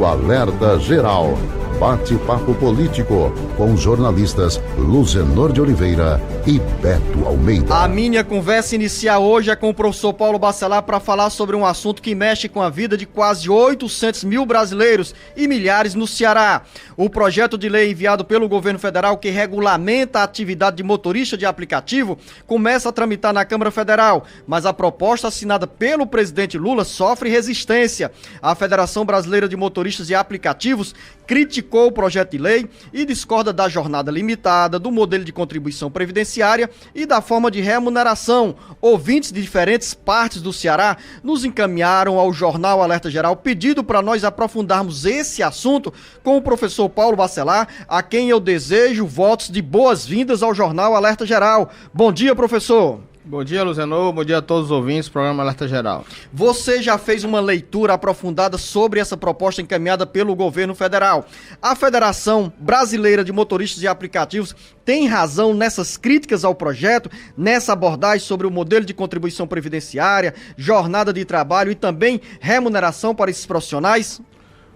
Alerta Geral. Bate-papo político com os jornalistas Luzenor de Oliveira e Beto Almeida. A minha conversa inicial hoje é com o professor Paulo Bacelar para falar sobre um assunto que mexe com a vida de quase 800 mil brasileiros e milhares no Ceará. O projeto de lei enviado pelo governo federal que regulamenta a atividade de motorista de aplicativo começa a tramitar na Câmara Federal, mas a proposta assinada pelo presidente Lula sofre resistência. A Federação Brasileira de Motoristas de Aplicativos criticou o projeto de lei e discorda da jornada limitada, do modelo de contribuição previdenciária e da forma de remuneração. Ouvintes de diferentes partes do Ceará nos encaminharam ao jornal Alerta Geral pedido para nós aprofundarmos esse assunto com o professor Paulo Bacelar, a quem eu desejo votos de boas-vindas ao jornal Alerta Geral. Bom dia, professor. Bom dia, Luzenor. Bom dia a todos os ouvintes do programa Alerta Geral. Você já fez uma leitura aprofundada sobre essa proposta encaminhada pelo governo federal. A Federação Brasileira de Motoristas e Aplicativos tem razão nessas críticas ao projeto, nessa abordagem sobre o modelo de contribuição previdenciária, jornada de trabalho e também remuneração para esses profissionais?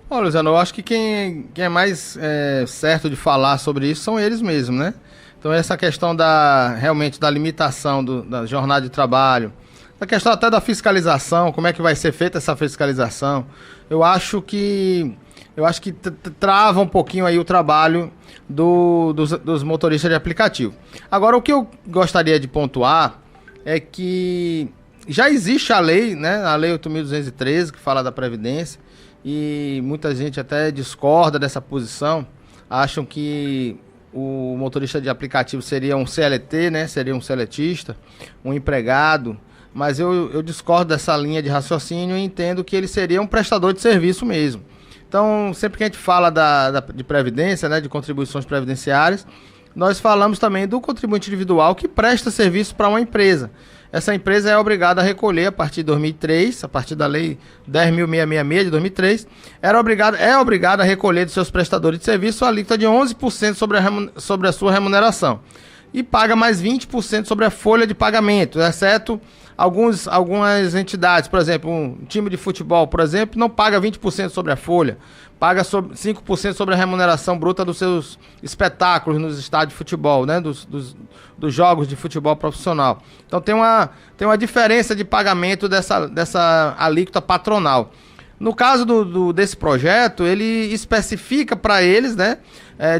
Olha, Luzenor, eu acho que quem é mais certo de falar sobre isso são eles mesmos, né? Então essa questão realmente da limitação da jornada de trabalho, a questão até da fiscalização, como é que vai ser feita essa fiscalização, eu acho que trava um pouquinho aí o trabalho dos motoristas de aplicativo. Agora, o que eu gostaria de pontuar é que já existe a lei, né, a Lei 8.213, que fala da Previdência, e muita gente até discorda dessa posição, acham que o motorista de aplicativo seria um CLT, né? Seria um seletista, um empregado, mas eu discordo dessa linha de raciocínio e entendo que ele seria um prestador de serviço mesmo. Então, sempre que a gente fala de previdência, né, de contribuições previdenciárias, nós falamos também do contribuinte individual que presta serviço para uma empresa. Essa empresa é obrigada a recolher a partir de 2003, a partir da Lei 10.666 de 2003, é obrigada a recolher dos seus prestadores de serviço a alíquota de 11% sobre a sua remuneração. E paga mais 20% sobre a folha de pagamento, exceto algumas entidades. Por exemplo, um time de futebol, por exemplo, não paga 20% sobre a folha, paga 5% sobre a remuneração bruta dos seus espetáculos nos estádios de futebol, né? Dos jogos de futebol profissional. Então tem uma diferença de pagamento dessa alíquota patronal. No caso desse projeto, ele especifica para eles, né,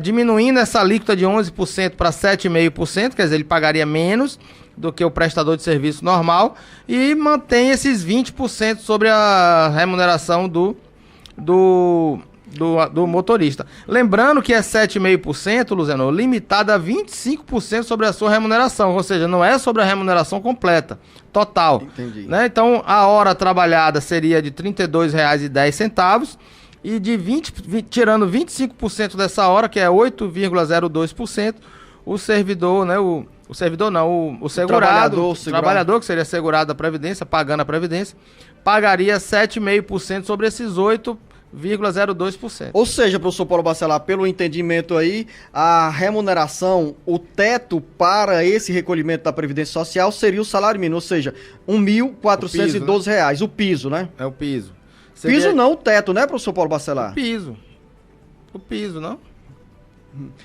diminuindo essa alíquota de 11% para 7,5%, quer dizer, ele pagaria menos do que o prestador de serviço normal, e mantém esses 20% sobre a remuneração do motorista. Lembrando que é 7,5%, Luzenor, limitado a 25% sobre a sua remuneração, ou seja, não é sobre a remuneração completa, total. Entendi. Né? Então, a hora trabalhada seria de R$ 32,10 e tirando 25% dessa hora, que é 8,02%, o servidor, né, o segurado, o trabalhador, que seria segurado da Previdência, pagando a Previdência, pagaria 7,5% sobre esses 8,02%. Ou seja, professor Paulo Bacelar, pelo entendimento aí, a remuneração, o teto para esse recolhimento da Previdência Social seria o salário mínimo, ou seja, R$ 1.412, né? O piso, né? É o piso. Piso não, o teto, né, professor Paulo Bacelar? O piso, não?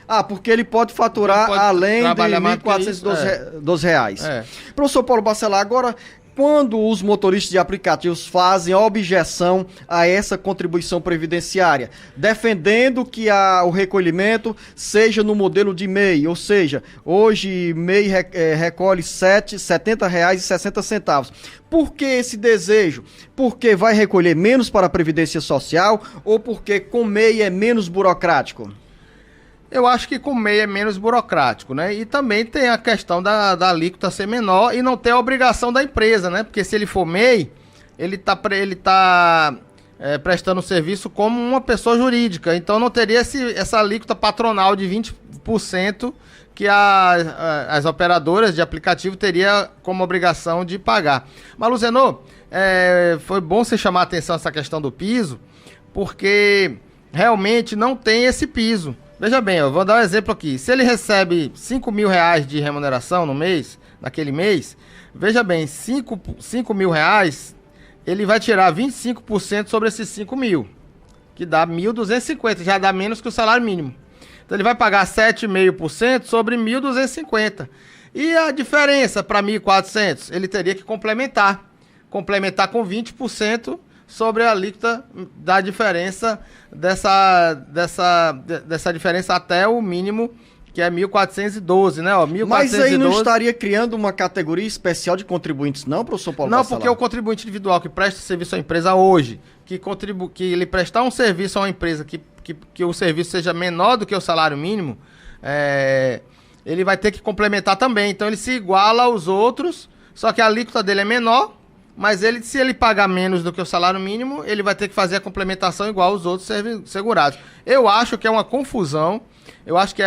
Ah, porque ele pode faturar além de R$ 1.412. É. Professor Paulo Bacelar, agora, quando os motoristas de aplicativos fazem objeção a essa contribuição previdenciária, defendendo que o recolhimento seja no modelo de MEI, ou seja, hoje MEI recolhe R$ 70,60. Por que esse desejo? Porque vai recolher menos para a Previdência Social ou porque com MEI é menos burocrático? Eu acho que com MEI é menos burocrático, né? E também tem a questão da alíquota ser menor e não ter a obrigação da empresa, né? Porque se ele for MEI, ele tá prestando serviço como uma pessoa jurídica. Então não teria essa alíquota patronal de 20% que as operadoras de aplicativo teriam como obrigação de pagar. Mas, Luzenor, foi bom você chamar a atenção essa questão do piso, porque realmente não tem esse piso. Veja bem, eu vou dar um exemplo aqui. Se ele recebe R$5.000 de remuneração no mês, naquele mês, veja bem, R$5.000, ele vai tirar 25% sobre esses 5.000. que dá 1.250, já dá menos que o salário mínimo. Então ele vai pagar 7,5% sobre 1.250. E a diferença para 1.400, ele teria que complementar com 20% sobre a alíquota da diferença dessa diferença até o mínimo, que é 1.412, né? Ó, 1.412. Mas aí não estaria criando uma categoria especial de contribuintes, não, professor Paulo Não, Bacelar? porque o contribuinte individual que presta serviço à empresa hoje, que ele prestar um serviço a uma empresa que o serviço seja menor do que o salário mínimo, ele vai ter que complementar também. Então ele se iguala aos outros, só que a alíquota dele é menor, mas se ele pagar menos do que o salário mínimo, ele vai ter que fazer a complementação igual aos outros segurados. Eu acho que é uma confusão, eu acho que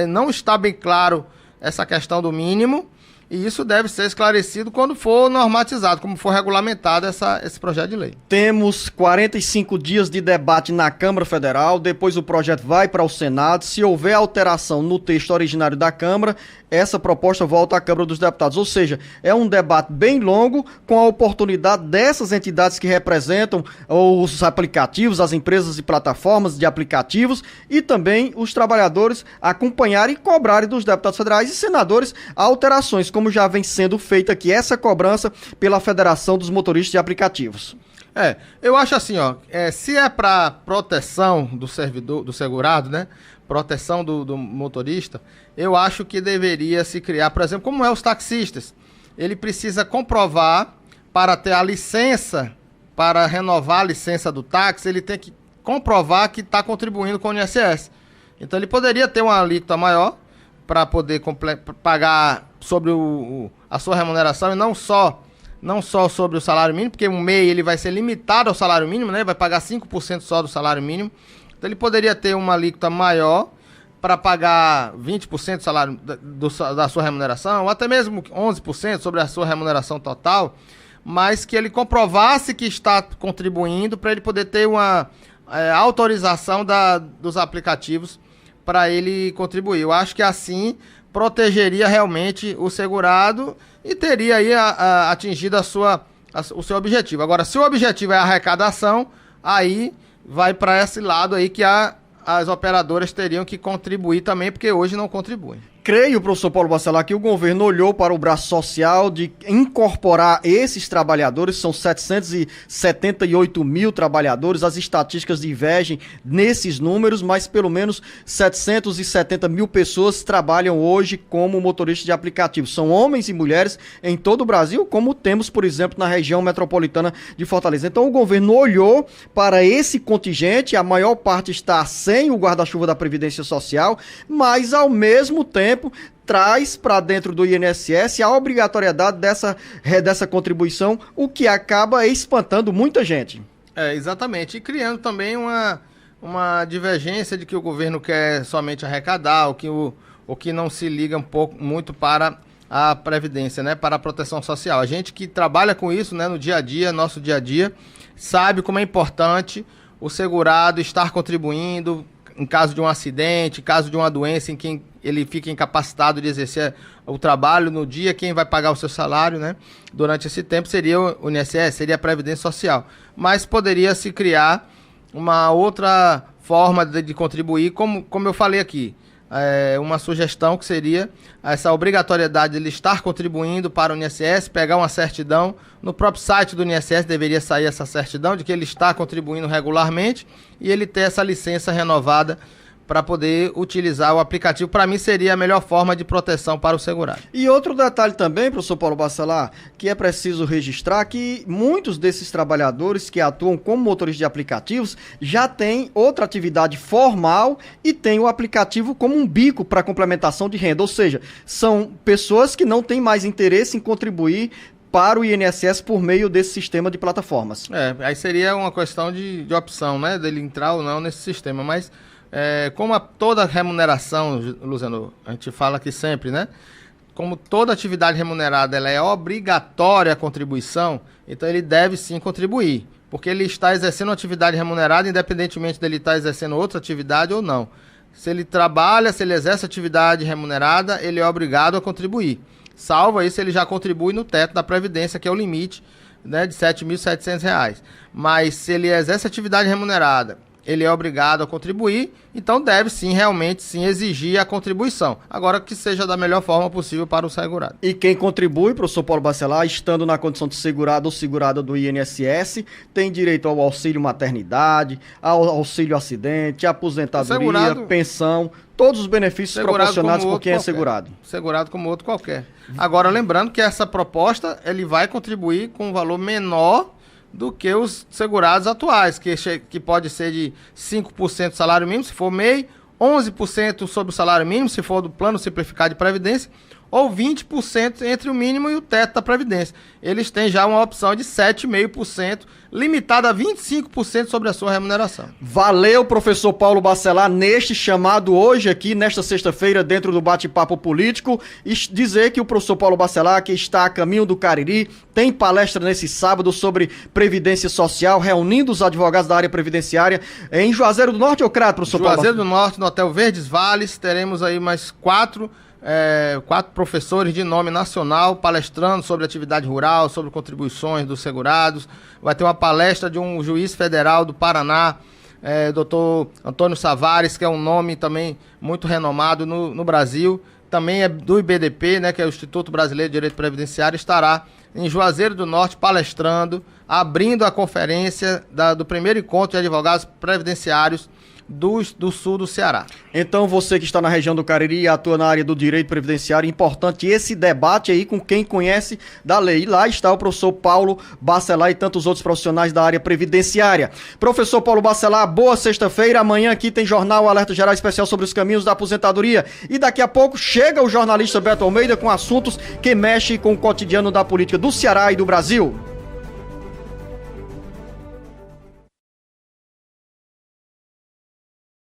não está bem claro essa questão do mínimo, e isso deve ser esclarecido quando for normatizado, como for regulamentado esse projeto de lei. Temos 45 dias de debate na Câmara Federal, depois o projeto vai para o Senado. Se houver alteração no texto originário da Câmara, essa proposta volta à Câmara dos Deputados. Ou seja, é um debate bem longo, com a oportunidade dessas entidades que representam os aplicativos, as empresas e plataformas de aplicativos, e também os trabalhadores acompanharem e cobrarem dos deputados federais e senadores alterações, como já vem sendo feita aqui essa cobrança pela Federação dos Motoristas de Aplicativos. Eu acho assim, se é para proteção do servidor, do segurado, né? Proteção do motorista, eu acho que deveria se criar, por exemplo, como os taxistas. Ele precisa comprovar, para ter a licença, para renovar a licença do táxi, ele tem que comprovar que está contribuindo com o INSS. Então ele poderia ter uma alíquota maior para poder pagar sobre a sua remuneração, e não só sobre o salário mínimo, porque um MEI ele vai ser limitado ao salário mínimo, né? Vai pagar 5% só do salário mínimo. Então ele poderia ter uma alíquota maior para pagar 20% do salário da sua remuneração, ou até mesmo 11% sobre a sua remuneração total, mas que ele comprovasse que está contribuindo, para ele poder ter uma autorização dos aplicativos para ele contribuir. Eu acho que assim protegeria realmente o segurado e teria aí atingido o seu objetivo. Agora, se o objetivo é a arrecadação, aí vai para esse lado aí que as operadoras teriam que contribuir também, porque hoje não contribuem. Creio, professor Paulo Bacelar, que o governo olhou para o braço social de incorporar esses trabalhadores, são 778 mil trabalhadores, as estatísticas divergem nesses números, mas pelo menos 770 mil pessoas trabalham hoje como motoristas de aplicativo. São homens e mulheres em todo o Brasil, como temos, por exemplo, na região metropolitana de Fortaleza. Então o governo olhou para esse contingente, a maior parte está sem o guarda-chuva da Previdência Social, mas ao mesmo tempo traz para dentro do INSS a obrigatoriedade dessa contribuição, o que acaba espantando muita gente. Exatamente, e criando também uma divergência de que o governo quer somente arrecadar, o que não se liga muito para a Previdência, né, para a proteção social. A gente que trabalha com isso, né, no dia a dia, nosso dia a dia, sabe como é importante o segurado estar contribuindo em caso de um acidente, em caso de uma doença em que ele fica incapacitado de exercer o trabalho no dia. Quem vai pagar o seu salário, né, durante esse tempo seria o INSS, seria a Previdência Social. Mas poderia se criar uma outra forma de contribuir, como eu falei aqui. Uma sugestão que seria essa obrigatoriedade de ele estar contribuindo para o INSS, pegar uma certidão. No próprio site do INSS deveria sair essa certidão de que ele está contribuindo regularmente e ele ter essa licença renovada para poder utilizar o aplicativo. Para mim seria a melhor forma de proteção para o segurado. E outro detalhe também, professor Paulo Bacelar, que é preciso registrar que muitos desses trabalhadores que atuam como motoristas de aplicativos já têm outra atividade formal e têm o aplicativo como um bico para complementação de renda, ou seja, são pessoas que não têm mais interesse em contribuir para o INSS por meio desse sistema de plataformas. Aí seria uma questão de opção, né, dele entrar ou não nesse sistema, mas como toda remuneração, Luciano, a gente fala aqui sempre, né? Como toda atividade remunerada ela é obrigatória a contribuição, então ele deve sim contribuir, porque ele está exercendo uma atividade remunerada, independentemente dele estar exercendo outra atividade ou não. Se ele trabalha, se ele exerce atividade remunerada, ele é obrigado a contribuir. Salvo aí se ele já contribui no teto da Previdência, que é o limite né, de R$ 7.700. Mas se ele exerce atividade remunerada, ele é obrigado a contribuir, então deve sim, realmente sim, exigir a contribuição. Agora que seja da melhor forma possível para o segurado. E quem contribui, professor Paulo Bacelar, estando na condição de segurado ou segurada do INSS, tem direito ao auxílio maternidade, ao auxílio acidente, aposentadoria, pensão, todos os benefícios proporcionados por quem é segurado. Segurado como outro qualquer. Agora, lembrando que essa proposta, ele vai contribuir com um valor menor do que os segurados atuais, que pode ser de 5% do salário mínimo, se for MEI, 11% sobre o salário mínimo, se for do plano simplificado de previdência, ou 20% entre o mínimo e o teto da previdência. Eles têm já uma opção de 7,5%, limitada a 25% sobre a sua remuneração. Valeu, professor Paulo Bacelar, neste chamado hoje aqui, nesta sexta-feira, dentro do Bate-Papo Político, e dizer que o professor Paulo Bacelar, que está a caminho do Cariri, tem palestra nesse sábado sobre Previdência Social, reunindo os advogados da área previdenciária em Juazeiro do Norte, ou Crato, professor Paulo? Juazeiro do Norte, no Hotel Verdes Vales, teremos aí mais quatro professores de nome nacional palestrando sobre atividade rural, sobre contribuições dos segurados. Vai ter uma palestra de um juiz federal do Paraná, doutor Antônio Savares, que é um nome também muito renomado no Brasil. Também é do IBDP, né, que é o Instituto Brasileiro de Direito Previdenciário, estará em Juazeiro do Norte palestrando, abrindo a conferência do primeiro encontro de advogados previdenciários do sul do Ceará. Então você que está na região do Cariri e atua na área do direito previdenciário, importante esse debate aí com quem conhece da lei. E lá está o professor Paulo Bacelar e tantos outros profissionais da área previdenciária. Professor Paulo Bacelar, boa sexta-feira. Amanhã aqui tem Jornal Alerta Geral Especial sobre os caminhos da aposentadoria. E daqui a pouco chega o jornalista Beto Almeida com assuntos que mexem com o cotidiano da política do Ceará e do Brasil.